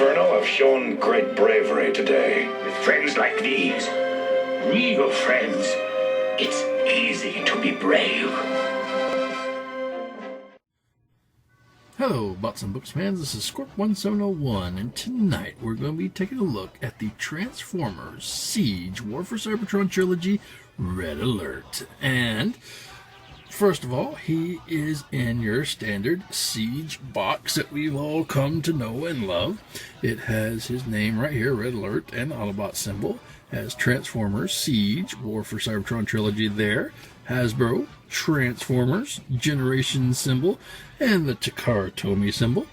Inferno have shown great bravery today. With friends like these, real friends, it's easy to be brave. Hello, Bots and Books fans, this is Scorp1701, and tonight we're going to be taking a look at the Transformers Siege War for Cybertron Trilogy Red Alert. And first of all, he is in your standard Siege box that we've all come to know and love. It has his name right here, Red Alert, and the Autobot symbol. Has Transformers Siege War for Cybertron Trilogy there. Hasbro, Transformers, Generation symbol, and the Takara Tomy symbol.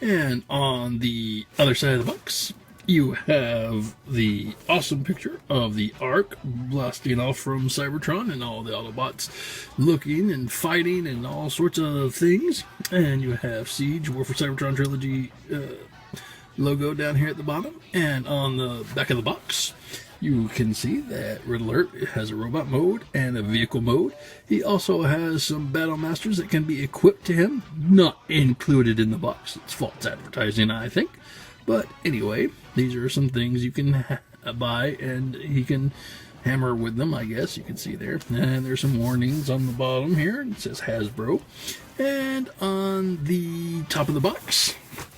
And on the other side of the box, you have the awesome picture of the Ark blasting off from Cybertron and all the Autobots looking and fighting and all sorts of things. And you have Siege War for Cybertron Trilogy logo down here at the bottom. And on the back of the box, you can see that Red Alert has a robot mode and a vehicle mode. He also has some Battle Masters that can be equipped to him, not included in the box. It's false advertising, I think. But anyway, these are some things you can buy, and he can hammer with them, I guess. You can see there. And there's some warnings on the bottom here. It says Hasbro. And on the top of the box,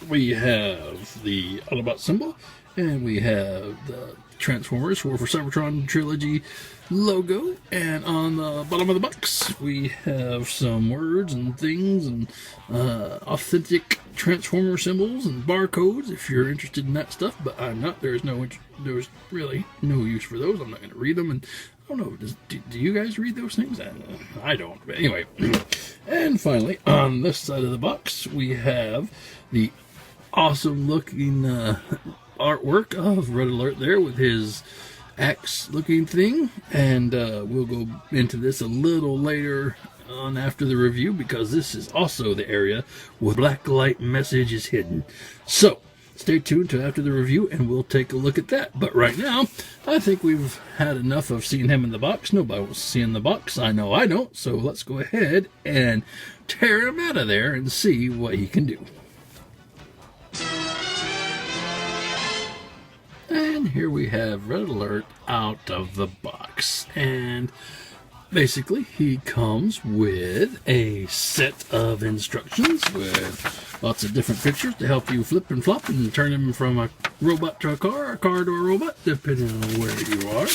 we have the Autobot symbol, and we have the Transformers War for Cybertron Trilogy logo, and on the bottom of the box we have some words and things and authentic Transformer symbols and barcodes if you're interested in that stuff, but I'm not. There's really no use for those. I'm not going to read them, and I don't know, do you guys read those things? I don't, but anyway. And finally, on this side of the box we have the awesome looking artwork of Red Alert there with his axe looking thing, and we'll go into this a little later on after the review, because this is also the area where black light message is hidden. So stay tuned to after the review and we'll take a look at that. But right now I think we've had enough of seeing him in the box. Nobody wants to see him in the box. I know I don't. So let's go ahead and tear him out of there and see what he can do. And here we have Red Alert out of the box. And basically he comes with a set of instructions with lots of different pictures to help you flip and flop and turn him from a robot to a car to a robot, depending on where you are.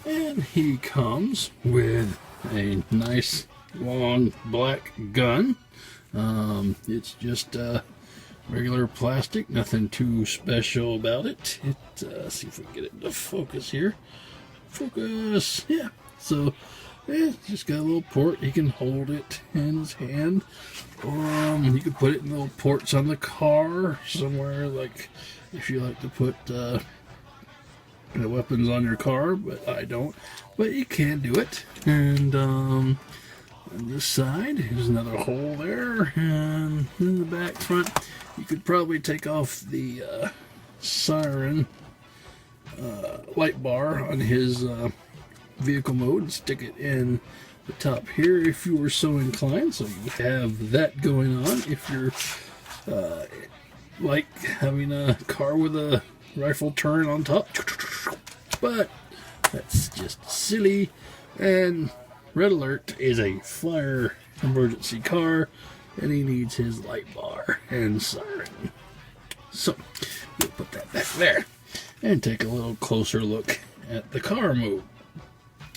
And he comes with a nice long black gun. It's just regular plastic, nothing too special about it. See if we can get it into focus here. Focus, yeah. So, yeah, just got a little port. He can hold it in his hand. You can put it in little ports on the car somewhere, like if you like to put the weapons on your car, but I don't. But you can do it. And on this side, there's another hole there, and in the back front, you could probably take off the siren light bar on his vehicle mode and stick it in the top here if you were so inclined. So you have that going on if you're like having a car with a rifle turn on top. But that's just silly. And Red Alert is a fire emergency car, and he needs his light bar and siren. So we'll put that back there and take a little closer look at the car mode.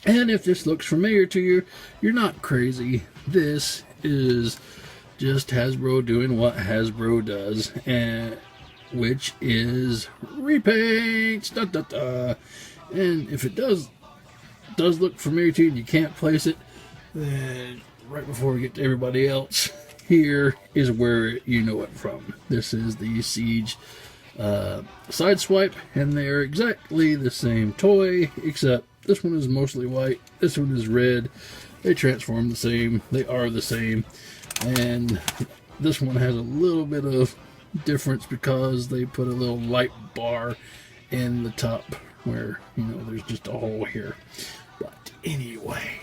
And if this looks familiar to you, you're not crazy. This is just Hasbro doing what Hasbro does, and which is repaints. Da, da, da. And if it does look familiar to you and you can't place it, then right before we get to everybody else, here is where you know it from. This is the Siege Sideswipe, and they're exactly the same toy, except this one is mostly white, this one is red. They transform the same, they are the same, and this one has a little bit of difference because they put a little light bar in the top where, you know, there's just a hole here. But anyway,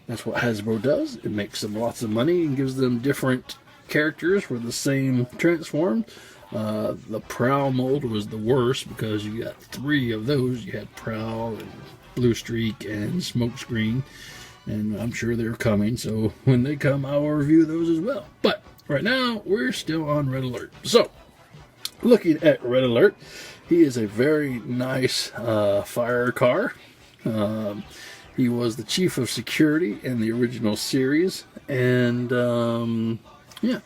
that's what Hasbro does. It makes them lots of money and gives them different characters for the same transform. The Prowl mold was the worst because you got 3 of those. You had Prowl and Blue Streak and Smokescreen, and I'm sure they're coming, so when they come I'll review those as well. But right now we're still on Red Alert. So looking at Red Alert, he is a very nice fire car. He was the chief of security in the original series, and yeah,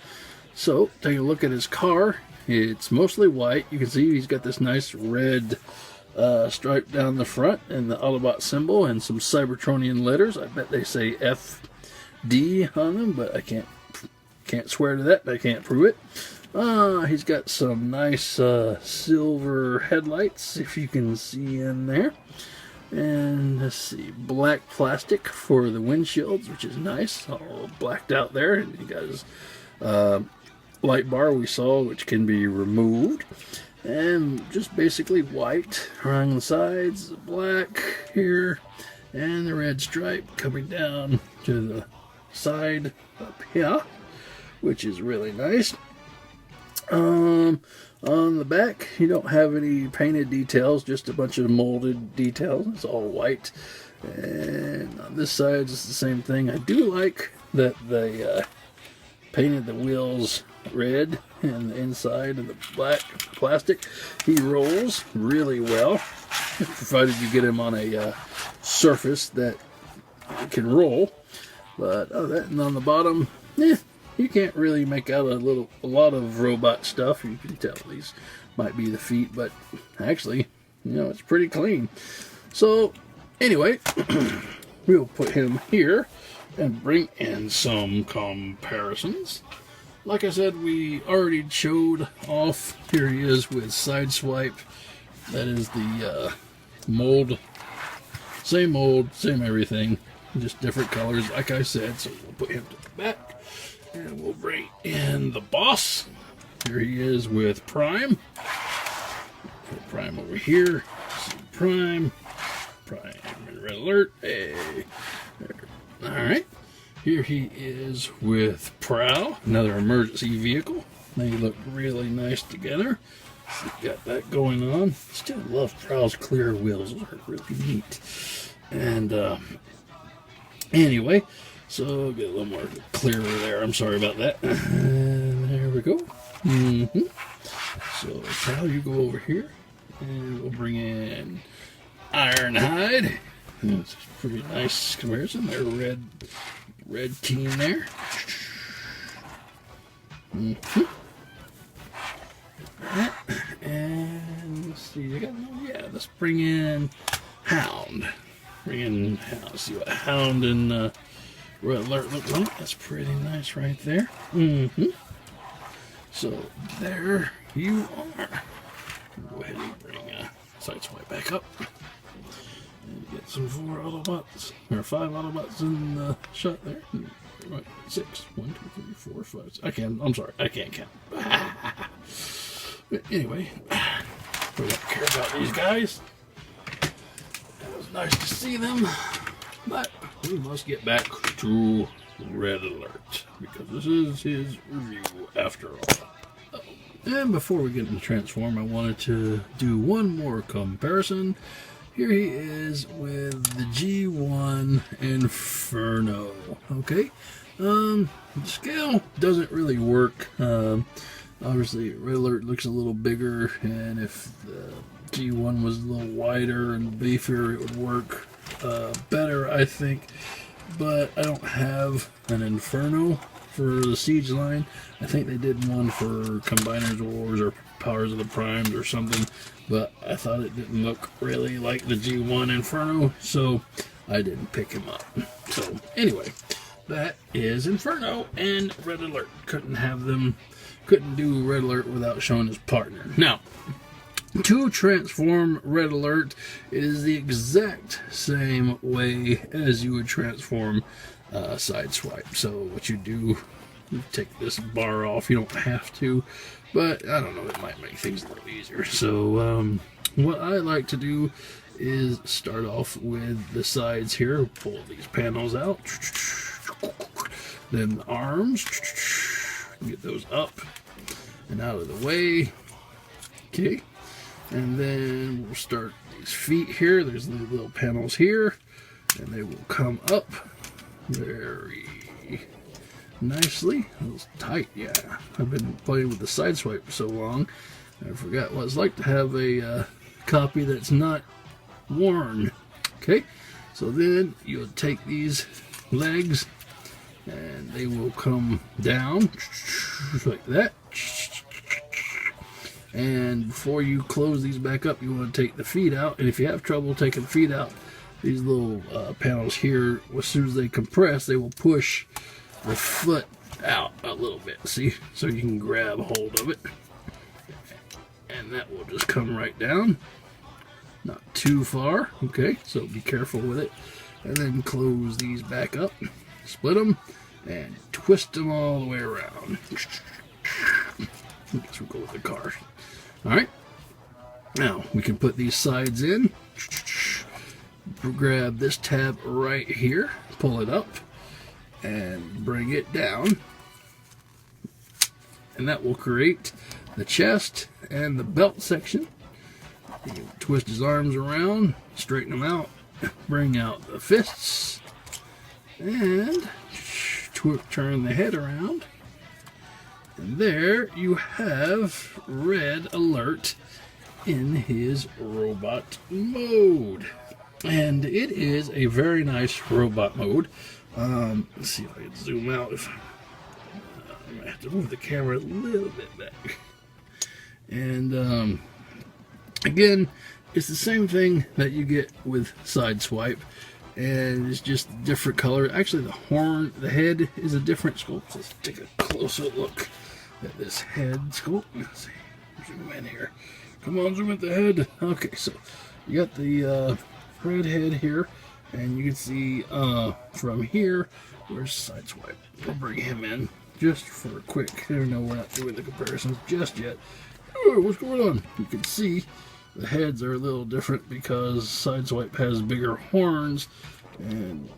so take a look at his car. It's mostly white. You can see he's got this nice red stripe down the front and the Autobot symbol and some Cybertronian letters. I bet they say FD on them, but I can't swear to that. I can't prove it. He's got some nice silver headlights, if you can see in there. And let's see, black plastic for the windshields, which is nice, all blacked out there. And he got his light bar we saw, which can be removed. And just basically white around the sides, black here, and the red stripe coming down to the side up here, which is really nice. On the back, you don't have any painted details, just a bunch of molded details. It's all white. And on this side, it's the same thing. I do like that they painted the wheels red and the inside of the black plastic. He rolls really well, provided you get him on a surface that can roll. But other than that, and on the bottom, you can't really make out a lot of robot stuff. You can tell these might be the feet, but actually, it's pretty clean. So anyway, we'll put him here and bring in some comparisons. Like I said, we already showed off. Here he is with Sideswipe. That is the mold. Same mold, same everything, just different colors, like I said. So we'll put him to the back. And we'll bring in the boss. Here he is with Prime. Put Prime over here. Prime and Red Alert. Hey. Alright. Here he is with Prowl, another emergency vehicle. They look really nice together. So got that going on. Still love Prowl's clear wheels. Those are really neat. And anyway, so get a little more clearer there. I'm sorry about that. And there we go. So Prowl, you go over here, and we'll bring in Ironhide. It's a pretty nice comparison. There, red team there. And let's see, let's bring in Hound. See what Hound and Red Alert look like. That's pretty nice right there. So there you are. Go ahead and bring Sideswipe back up. And get some 4 Autobots, or 5 Autobots in the shot there. 6. 1, 2, 3, 4, 5. I'm sorry, I can't count. But anyway, we don't care about these guys. It was nice to see them, but we must get back to Red Alert, because this is his review after all. And before we get into Transform, I wanted to do one more comparison. Here he is with the G1 Inferno. Okay, the scale doesn't really work. Obviously, Red Alert looks a little bigger, and if the G1 was a little wider and beefier, it would work better, I think. But I don't have an Inferno for the Siege line. I think they did one for Combiners Wars or Powers of the Primes or something, but I thought it didn't look really like the G1 Inferno, so I didn't pick him up. So anyway, that is Inferno and Red Alert. Couldn't do Red Alert without showing his partner. Now, to transform Red Alert, it is the exact same way as you would transform Sideswipe. So what you do, you take this bar off. You don't have to, but I don't know, it might make things a little easier. So what I like to do is start off with the sides here. Pull these panels out. Then the arms. Get those up. and out of the way. Okay, and then we'll start these feet here. There's little panels here, and they will come up very nicely. A little tight, yeah. I've been playing with the side swipe for so long, I forgot what it's like to have a copy that's not worn. Okay, so then you'll take these legs and they will come down like that. And before you close these back up, you want to take the feet out. And if you have trouble taking the feet out, these little panels here, as soon as they compress, they will push the foot out a little bit. See? So you can grab hold of it. And that will just come right down. Not too far. Okay, so be careful with it. And then close these back up. Split them. And twist them all the way around. I guess we'll go with the car. Alright. Now, we can put these sides in. Grab this tab right here. Pull it up. And bring it down. And that will create the chest and the belt section. You can twist his arms around. Straighten them out. Bring out the fists. And turn the head around. And there you have Red Alert in his robot mode. And it is a very nice robot mode. Let's see if I can zoom out. I might have to move the camera a little bit back. And again, it's the same thing that you get with Sideswipe. And it's just a different color. Actually, the head is a different sculpt. Let's take a closer look at this head sculpt. Let's see. Zoom in here. Come on, zoom at the head. Okay, so you got the red head here, and you can see from here, where's Sideswipe? We'll bring him in just for a quick. No, we're not doing the comparisons just yet. Oh, what's going on? You can see the heads are a little different because Sideswipe has bigger horns and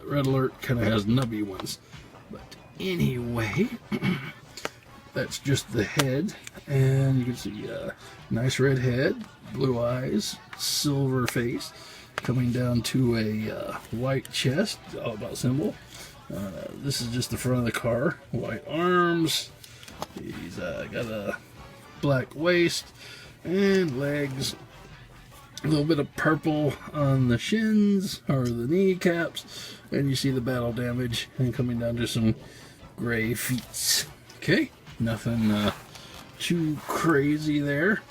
Red Alert kind of has nubby ones. But anyway, that's just the head. And you can see nice red head, blue eyes, silver face, coming down to a white chest, Autobot symbol. This is just the front of the car. White arms. He's got a black waist and legs, a little bit of purple on the shins or the kneecaps, and you see the battle damage, and coming down to some gray feet. Okay, nothing too crazy there.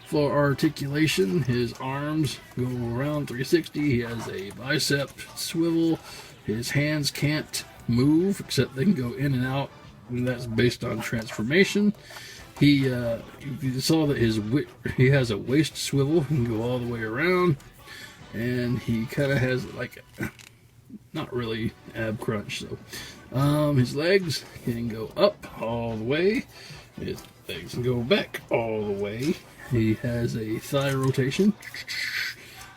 For articulation, his arms go around 360. He has a bicep swivel. His hands can't move except they can go in and out, and that's based on transformation. You saw that he has a waist swivel. He can go all the way around, and he kind of has like not really ab crunch. So his legs can go up all the way. His legs can go back all the way. He has a thigh rotation,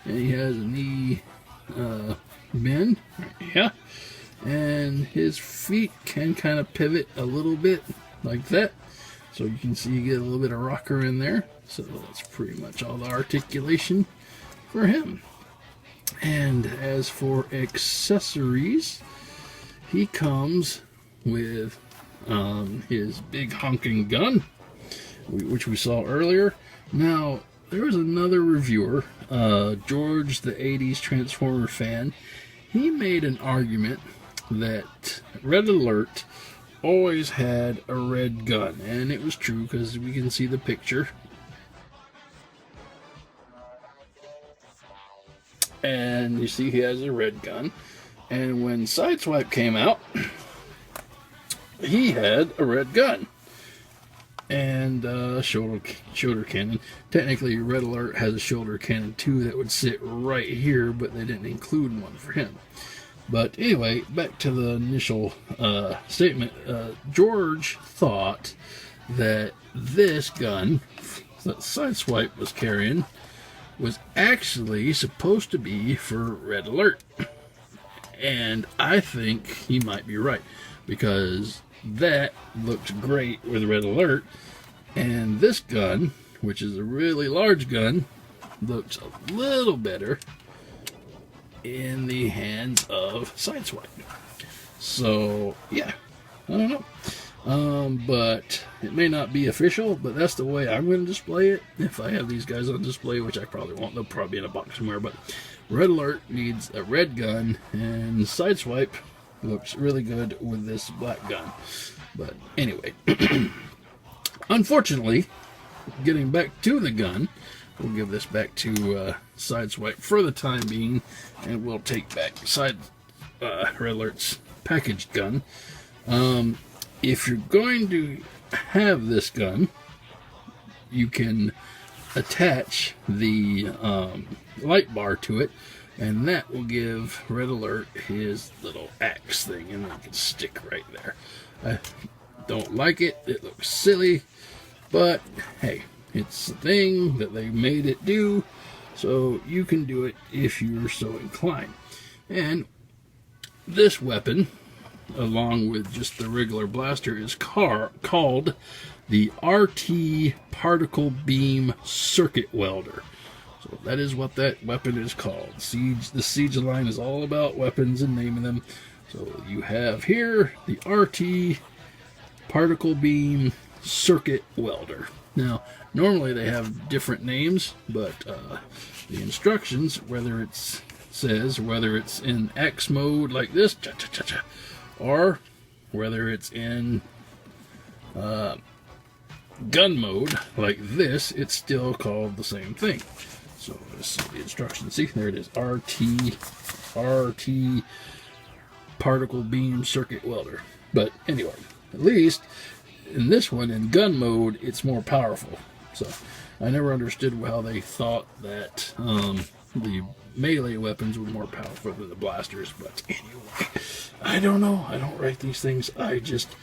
and he has a knee bend. Yeah, and his feet can kind of pivot a little bit like that. So you can see you get a little bit of rocker in there. So that's pretty much all the articulation for him. And as for accessories, he comes with his big honking gun, which we saw earlier. Now, there was another reviewer, George, the 80s Transformer fan. He made an argument that Red Alert always had a red gun, and it was true because we can see the picture. And you see he has a red gun. And when Sideswipe came out, he had a red gun and shoulder cannon. Technically, Red Alert has a shoulder cannon too that would sit right here, but they didn't include one for him. But anyway, back to the initial statement. George thought that this gun that Sideswipe was carrying was actually supposed to be for Red Alert. And I think he might be right, because that looks great with Red Alert. And this gun, which is a really large gun, looks a little better in the hands of Sideswipe. So, yeah, I don't know. But it may not be official, but that's the way I'm going to display it. If I have these guys on display, which I probably won't, they'll probably be in a box somewhere. But Red Alert needs a red gun, and Sideswipe looks really good with this black gun. But anyway, unfortunately, getting back to the gun, we'll give this back to Sideswipe for the time being, and we'll take back Red Alert's packaged gun. If you're going to have this gun, you can attach the light bar to it, and that will give Red Alert his little axe thing, and it can stick right there. I don't like it. It looks silly, but hey, it's the thing that they made it do, so you can do it if you're so inclined. And this weapon, along with just the regular blaster, is called the RT Particle Beam Circuit Welder. So that is what that weapon is called. The Siege line is all about weapons and naming them. So you have here the RT Particle Beam Circuit Welder. Now, normally they have different names, but the instructions, whether it's in X mode like this, or whether it's in gun mode like this, it's still called the same thing. So this is the instructions. See, there it is. RT Particle Beam Circuit Welder. But anyway, at least in this one, in gun mode, it's more powerful. So I never understood how they thought that the melee weapons were more powerful than the blasters. But anyway, I don't know. I don't write these things. I just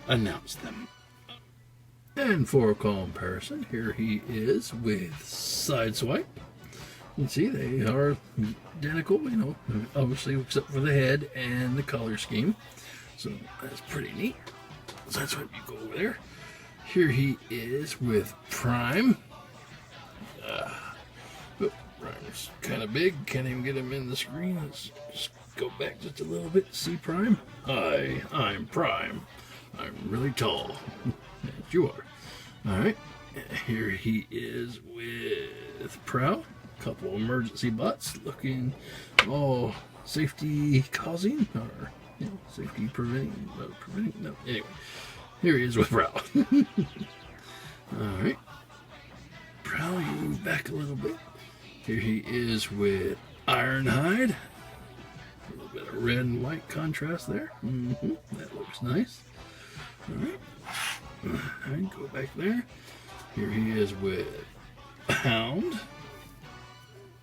announce them. And for a comparison, here he is with Sideswipe. You can see they are identical, you know, obviously except for the head and the color scheme. So that's pretty neat. Sideswipe, you go over there. Here he is with Prime. Prime's kind of big. Can't even get him in the screen. Let's just go back just a little bit. See Prime? Hi, I'm Prime. I'm really tall. Yes, you are. Alright. Here he is with Prow. Couple emergency bots looking all safety causing, or safety preventing. No, anyway. Here he is with Prow. Alright. Prow, you move back a little bit. Here he is with Ironhide. A little bit of red and white contrast there. That looks nice. Alright. And go back there. Here he is with Hound.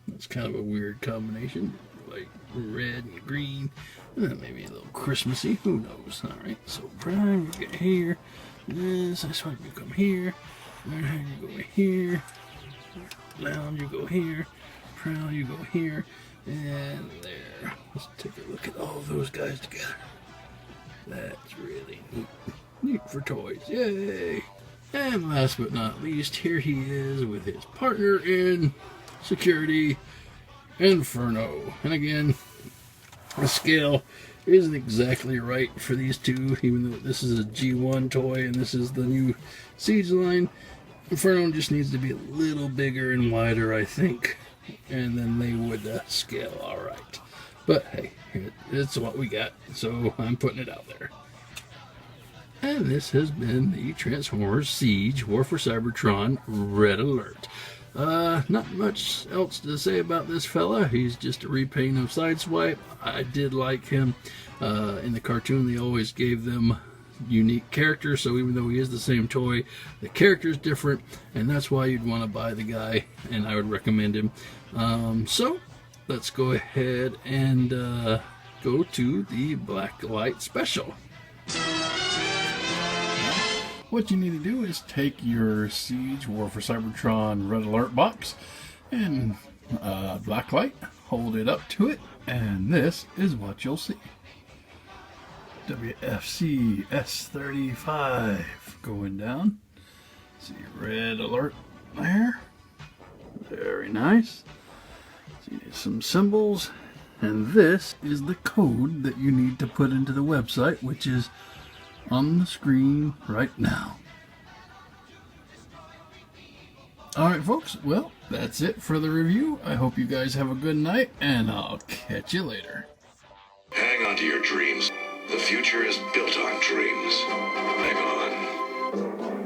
That's kind of a weird combination, like red and green, maybe a little Christmassy. Who knows? All right. So Prime, you get here. This one, you come here. You go here. Lounge, you go here. Proud, you go here. And there. Let's take a look at all those guys together. That's really neat. Neat for toys. Yay! And last but not least, here he is with his partner in security, Inferno. And again, the scale isn't exactly right for these two, even though this is a G1 toy and this is the new Siege line. Inferno just needs to be a little bigger and wider, I think, and then they would scale alright. But hey, it's what we got, so I'm putting it out there. And this has been the Transformers Siege War for Cybertron Red Alert. Not much else to say about this fella. He's just a repaint of Sideswipe. I did like him. In the cartoon, they always gave them unique characters, so even though he is the same toy, the character's different, and that's why you'd want to buy the guy, and I would recommend him. So, let's go ahead and go to the Blacklight Special. What you need to do is take your Siege War for Cybertron Red Alert box and blacklight, hold it up to it, and this is what you'll see. WFC S35 going down. See red alert there. Very nice. See some symbols. And this is the code that you need to put into the website, which is on the screen right now. Alright folks, well, that's it for the review. I hope you guys have a good night, and I'll catch you later. Hang on to your dreams. The future is built on dreams. Hang on.